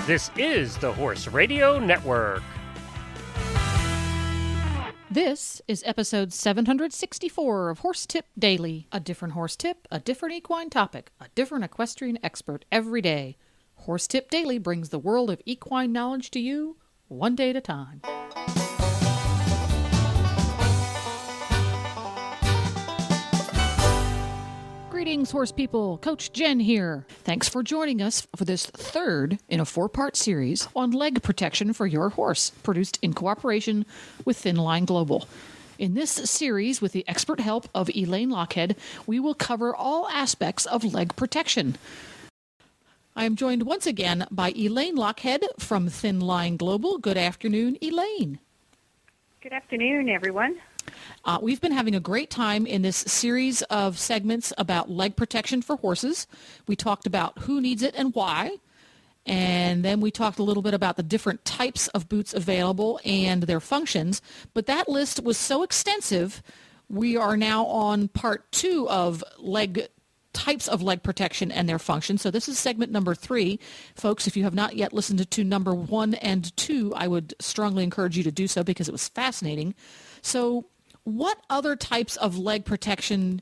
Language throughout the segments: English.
This is the Horse Radio Network. This is episode 764 of Horse Tip Daily. A different horse tip, a different equine topic, a different equestrian expert every day. Horse Tip Daily brings the world of equine knowledge to you, one day at a time. Greetings, horse people. Coach Jen here. Thanks for joining us for this third in a four-part series on leg protection for your horse, produced in cooperation with ThinLine Global. In this series, with the expert help of Elaine Lockhead, we will cover all aspects of leg protection. I am joined once again by Elaine Lockhead from ThinLine Global. Good afternoon, Elaine. Good afternoon, everyone. We've been having a great time in this series of segments about leg protection for horses. We talked about who needs it and why, and then we talked a little bit about the different types of boots available and their functions. But that list was so extensive, we are now on part 2 of types of leg protection and their function. So this is segment number 3. Folks, if you have not yet listened to number 1 and 2, I would strongly encourage you to do so because it was fascinating. So what other types of leg protection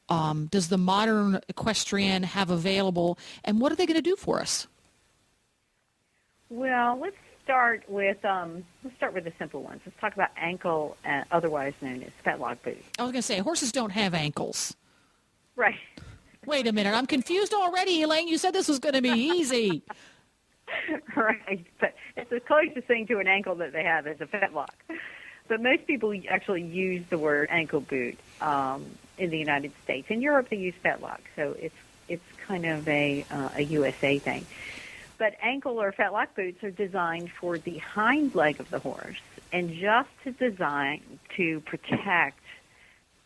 does the modern equestrian have available, and what are they going to do for us? Well, let's start with the simple ones. Let's talk about ankle, otherwise known as fetlock boots. I was going to say, horses don't have ankles. Right. Wait a minute, I'm confused already, Elaine. You said this was going to be easy. Right, but it's the closest thing to an ankle that they have is a fetlock. But most people actually use the word ankle boot in the United States. In Europe, they use fetlock, so it's kind of a USA thing. But ankle or fetlock boots are designed for the hind leg of the horse and just designed to protect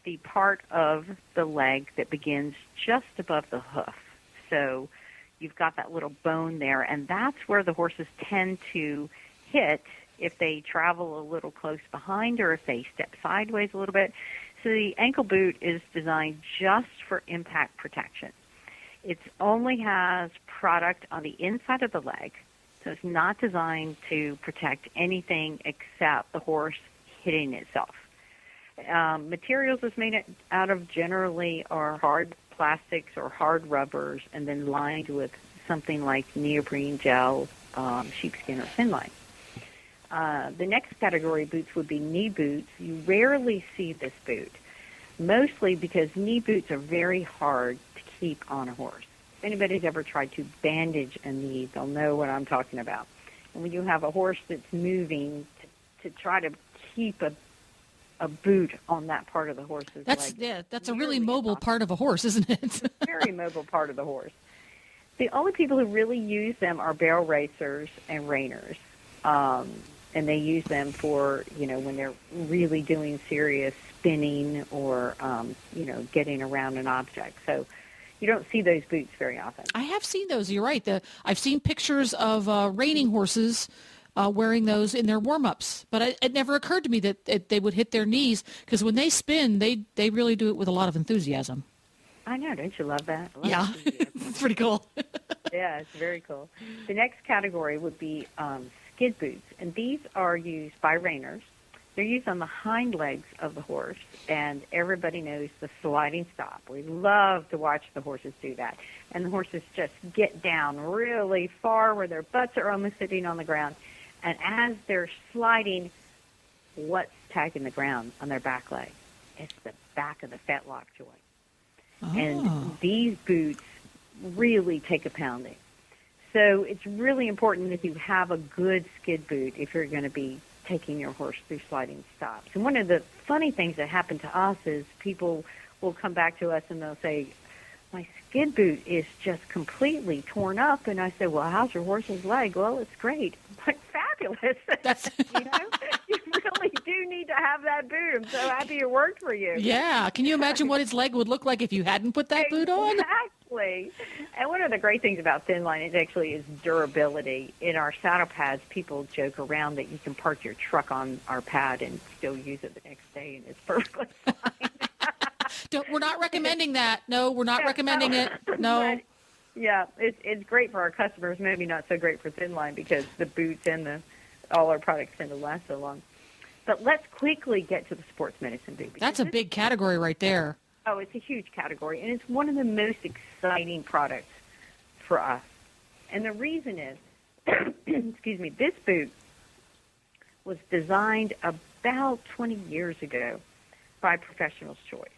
the part of the leg that begins just above the hoof. So you've got that little bone there, and that's where the horses tend to hit if they travel a little close behind or if they step sideways a little bit. So the ankle boot is designed just for impact protection. It only has product on the inside of the leg, so it's not designed to protect anything except the horse hitting itself. Materials it's made out of generally are hard plastics or hard rubbers and then lined with something like neoprene gel, sheepskin, or ThinLine. The next category of boots would be knee boots. You rarely see this boot, mostly because knee boots are very hard to keep on a horse. If anybody's ever tried to bandage a knee, they'll know what I'm talking about. And when you have a horse that's moving to try to keep a boot on that part of the horse's leg. Yeah, that's a really mobile part of a horse, isn't it? Very mobile part of the horse. The only people who really use them are barrel racers and reiners. And they use them for, when they're really doing serious spinning or, getting around an object. So you don't see those boots very often. I have seen those. You're right. I've seen pictures of reining horses wearing those in their warm-ups. But it never occurred to me that they would hit their knees, because when they spin, they really do it with a lot of enthusiasm. I know. Don't you love that? Yeah, it's pretty cool. Yeah, it's very cool. The next category would be skid boots, and these are used by reiners. They're used on the hind legs of the horse, and everybody knows the sliding stop. We love to watch the horses do that, and the horses just get down really far where their butts are almost sitting on the ground, and as they're sliding, what's tagging the ground on their back leg? It's the back of the fetlock joint. Oh. And these boots really take a pounding. So it's really important that you have a good skid boot if you're going to be taking your horse through sliding stops. And one of the funny things that happen to us is people will come back to us and they'll say, my skid boot is just completely torn up. And I say, well, how's your horse's leg? Well, it's great. But fabulous. You really do need to have that boot. I'm so happy it worked for you. Yeah. Can you imagine what its leg would look like if you hadn't put that boot on? Exactly. And one of the great things about ThinLine is actually is durability. In our saddle pads, people joke around that you can park your truck on our pad and still use it the next day, and it's perfectly fine. We're not recommending that. No, we're not recommending it. No. Yeah, it's great for our customers. Maybe not so great for ThinLine because the boots and all our products tend to last so long. But let's quickly get to the sports medicine boot. That's a big category right there. Oh, it's a huge category, and it's one of the most exciting products for us. And the reason is, excuse me, this boot was designed about 20 years ago by Professional's Choice.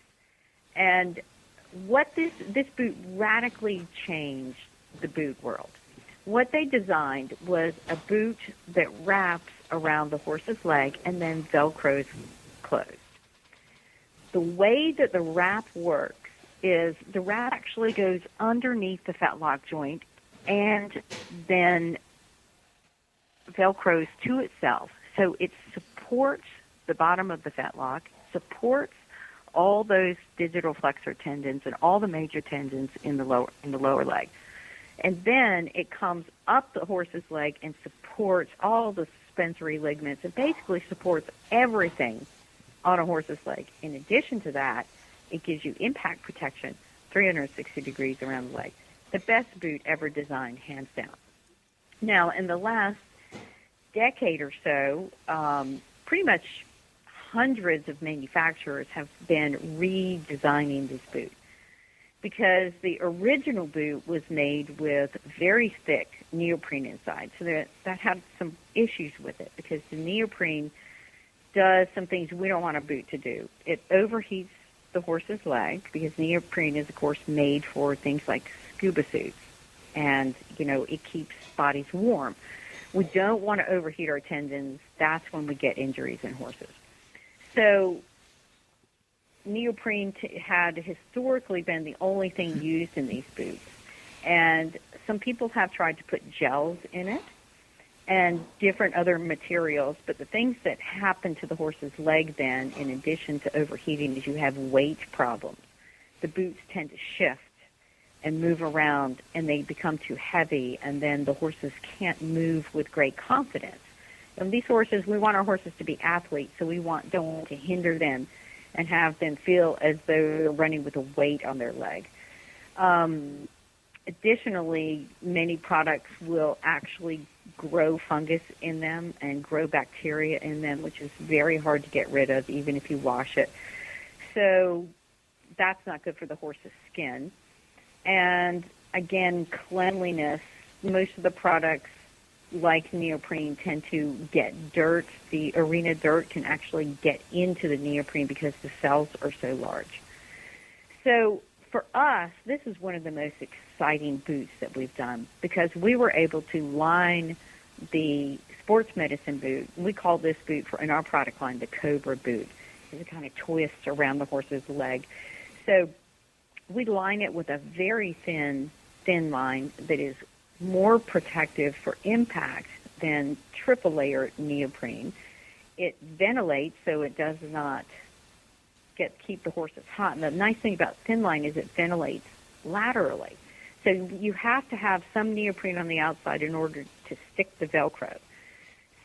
And what this boot radically changed the boot world. What they designed was a boot that wraps around the horse's leg and then Velcros closed. The way that the wrap works is the wrap actually goes underneath the fetlock joint and then Velcros to itself. So it supports the bottom of the fetlock, supports all those digital flexor tendons and all the major tendons in the lower leg. And then it comes up the horse's leg and supports all the suspensory ligaments. It basically supports everything on a horse's leg. In addition to that, it gives you impact protection 360 degrees around the leg. The best boot ever designed, hands down. Now, in the last decade or so, pretty much hundreds of manufacturers have been redesigning this boot because the original boot was made with very thick neoprene inside. So that had some issues with it because the neoprene does some things we don't want a boot to do. It overheats the horse's leg because neoprene is, of course, made for things like scuba suits. And, it keeps bodies warm. We don't want to overheat our tendons. That's when we get injuries in horses. So neoprene had historically been the only thing used in these boots. And some people have tried to put gels in it and different other materials. But the things that happen to the horse's leg then, in addition to overheating, is you have weight problems. The boots tend to shift and move around, and they become too heavy, and then the horses can't move with great confidence. And these horses, we want our horses to be athletes, so we don't want to hinder them and have them feel as though they're running with a weight on their leg. Additionally, many products will actually grow fungus in them and grow bacteria in them, which is very hard to get rid of, even if you wash it. So that's not good for the horse's skin. And again, cleanliness, most of the products like neoprene tend to get dirt. The arena dirt can actually get into the neoprene because the cells are so large. So for us, this is one of the most exciting boots that we've done because we were able to line the sports medicine boot. We call this boot in our product line the Cobra boot. It kind of twists around the horse's leg. So we line it with a very thin line that is more protective for impact than triple layer neoprene. It ventilates so it does not keep the horses hot. And the nice thing about ThinLine is it ventilates laterally. So you have to have some neoprene on the outside in order to stick the Velcro.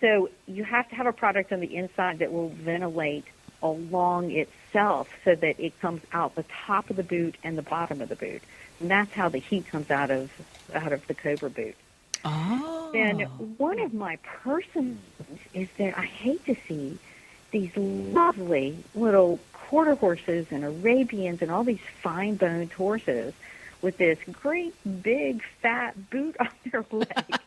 So you have to have a product on the inside that will ventilate along itself so that it comes out the top of the boot and the bottom of the boot. And that's how the heat comes out of the Cobra boot. Oh. Then one of my personal is that I hate to see these lovely little quarter horses and Arabians and all these fine-boned horses with this great big fat boot on their leg.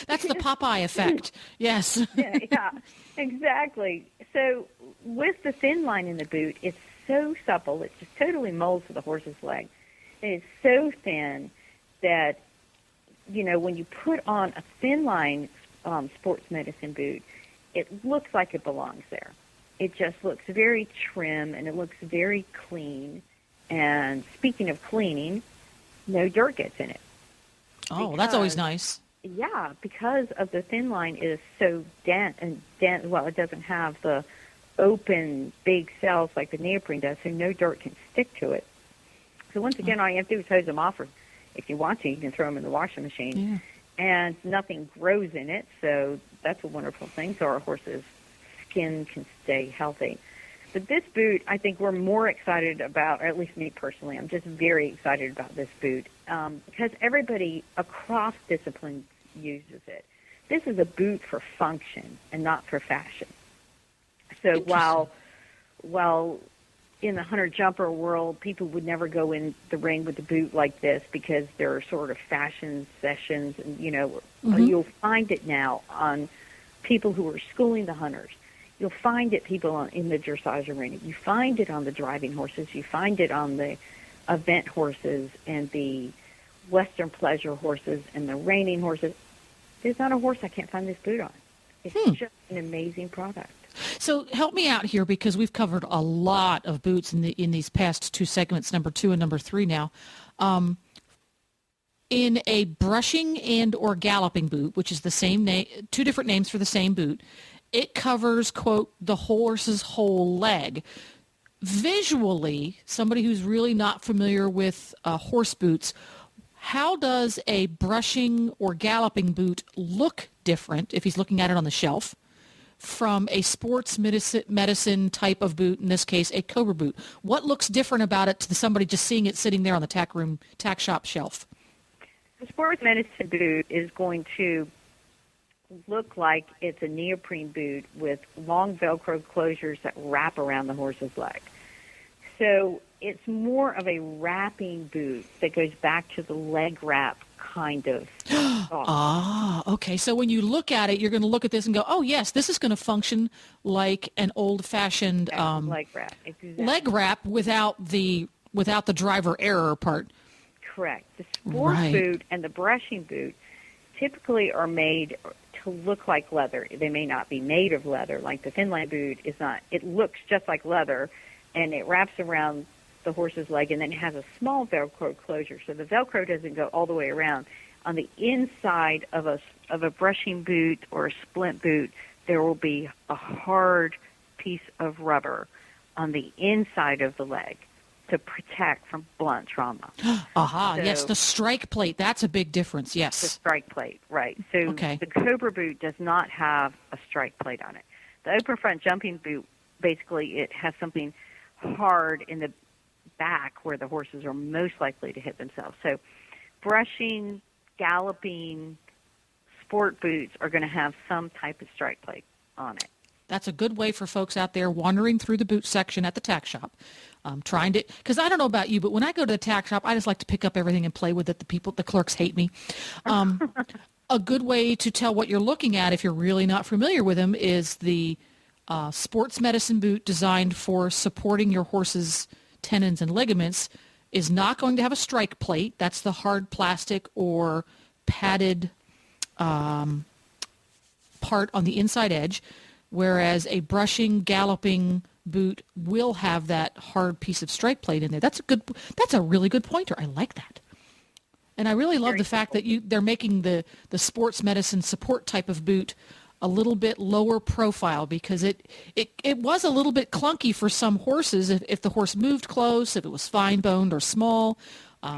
That's the Popeye effect. Yes. yeah, exactly. So with the ThinLine in the boot, it's so supple. It just totally molds to the horse's leg. And it's so thin that, when you put on a ThinLine sports medicine boot, it looks like it belongs there. It just looks very trim, and it looks very clean. And speaking of cleaning, no dirt gets in it. Oh, that's always nice. Yeah, because of the ThinLine is so dense. Well, it doesn't have the open big cells like the neoprene does, so no dirt can stick to it. So once again, all you have to do is hose them off, or if you want to, you can throw them in the washing machine. Yeah. And nothing grows in it, so that's a wonderful thing, so our horse's skin can stay healthy. But this boot, I think we're more excited about, or at least me personally, I'm just very excited about this boot because everybody across disciplines uses it. This is a boot for function and not for fashion. So while in the hunter-jumper world, people would never go in the ring with a boot like this because there are sort of fashion sessions, and you'll find it now on people who are schooling the hunters. You'll find it in the dressage arena. You find it on the driving horses. You find it on the event horses and the Western pleasure horses and the reining horses. There's not a horse I can't find this boot on. It's just an amazing product. So help me out here, because we've covered a lot of boots in these past two segments, number 2 and number 3 now. In a brushing and or galloping boot, which is the same name, two different names for the same boot, it covers, quote, the horse's whole leg. Visually, somebody who's really not familiar with horse boots, how does a brushing or galloping boot look different if he's looking at it on the shelf from a sports medicine type of boot, in this case, a Cobra boot? What looks different about it to somebody just seeing it sitting there on the tack shop shelf? The sports medicine boot is going to look like it's a neoprene boot with long Velcro closures that wrap around the horse's leg. So it's more of a wrapping boot that goes back to the leg wrap kind of. Okay. So when you look at it, you're going to look at this and go, oh, yes, this is going to function like an old-fashioned leg wrap. Exactly. Leg wrap without the driver error part. Correct. The sport boot and the brushing boot typically are made to look like leather. They may not be made of leather. Like the ThinLine boot is not. It looks just like leather, and it wraps around the horse's leg, and then it has a small Velcro closure. So the Velcro doesn't go all the way around. On the inside of a brushing boot or a splint boot, there will be a hard piece of rubber on the inside of the leg to protect from blunt trauma. Yes, the strike plate. That's a big difference, yes. The strike plate, right. So the Cobra boot does not have a strike plate on it. The open front jumping boot, basically it has something hard in the back where the horses are most likely to hit themselves. So brushing, galloping, sport boots are going to have some type of strike plate on it. That's a good way for folks out there wandering through the boot section at the tack shop, trying to, because I don't know about you, but when I go to the tack shop, I just like to pick up everything and play with it. The clerks hate me. A good way to tell what you're looking at if you're really not familiar with them is the sports medicine boot designed for supporting your horse's tendons and ligaments is not going to have a strike plate. That's the hard plastic or padded part on the inside edge, whereas a brushing, galloping boot will have that hard piece of strike plate in there. That's a really good pointer. I like that. And I really love the fact that they're making the sports medicine support type of boot a little bit lower profile, because it was a little bit clunky for some horses if the horse moved close, if it was fine-boned or small.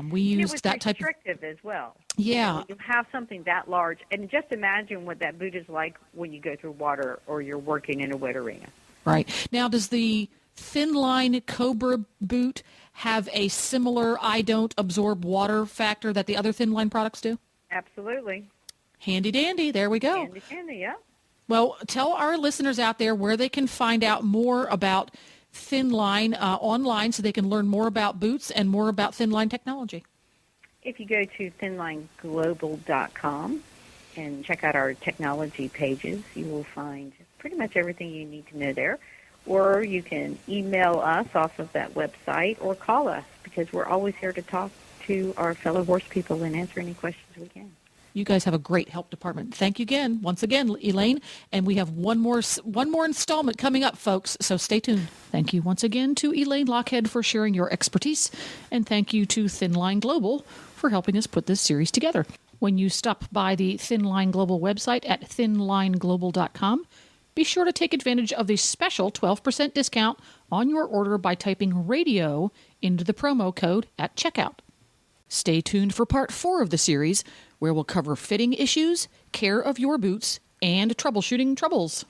We used that type of... It was restrictive as well. Yeah. You have something that large, and just imagine what that boot is like when you go through water or you're working in a wet arena. Right. Now, does the ThinLine Cobra boot have a similar I don't absorb water factor that the other ThinLine products do? Absolutely. Handy dandy. There we go. Handy dandy, yeah. Well, tell our listeners out there where they can find out more about ThinLine online so they can learn more about boots and more about ThinLine technology. If you go to thinlineglobal.com and check out our technology pages, you will find pretty much everything you need to know there. Or you can email us off of that website or call us, because we're always here to talk to our fellow horse people and answer any questions we can. You guys have a great help department. Thank you once again, Elaine. And we have one more installment coming up, folks, so stay tuned. Thank you once again to Elaine Lockhead for sharing your expertise. And thank you to ThinLine Global for helping us put this series together. When you stop by the ThinLine Global website at thinlineglobal.com, be sure to take advantage of the special 12% discount on your order by typing radio into the promo code at checkout. Stay tuned for part 4 of the series, where we'll cover fitting issues, care of your boots, and troubleshooting troubles.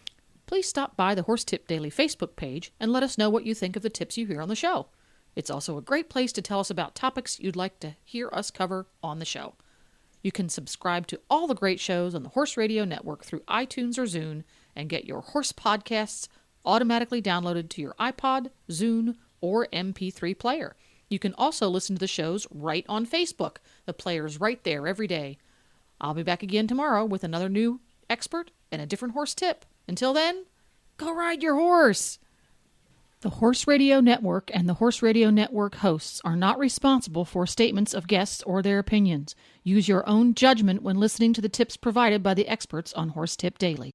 please stop by the Horse Tip Daily Facebook page and let us know what you think of the tips you hear on the show. It's also a great place to tell us about topics you'd like to hear us cover on the show. You can subscribe to all the great shows on the Horse Radio Network through iTunes or Zune and get your horse podcasts automatically downloaded to your iPod, Zune, or MP3 player. You can also listen to the shows right on Facebook. The player's right there every day. I'll be back again tomorrow with another new expert and a different horse tip. Until then, go ride your horse! The Horse Radio Network and the Horse Radio Network hosts are not responsible for statements of guests or their opinions. Use your own judgment when listening to the tips provided by the experts on Horse Tip Daily.